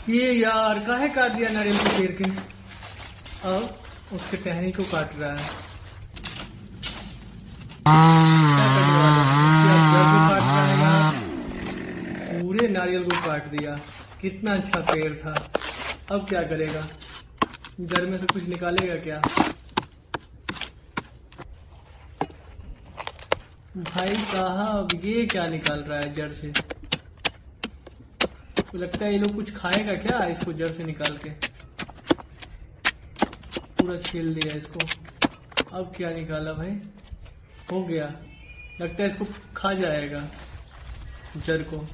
ये यार काहे काट दिया नारियल के पेड़ के। अब उसके टहनी को काट रहा है। क्या करने वाला है? इसके अब जड़ को काट रहा है यार। पूरे नारियल को काट दिया। कितना अच्छा पेड़ था। अब क्या करेगा? जड़ में से कुछ निकालेगा क्या? भाई साहब ये क्या निकाल रहा है जड़ से? तो लगता है ये लोग कुछ खाएगा क्या इसको जड़ से निकाल के। पूरा छील दिया इसको। अब क्या निकाला भाई? हो गया। लगता है इसको खा जाएगा जड़ को।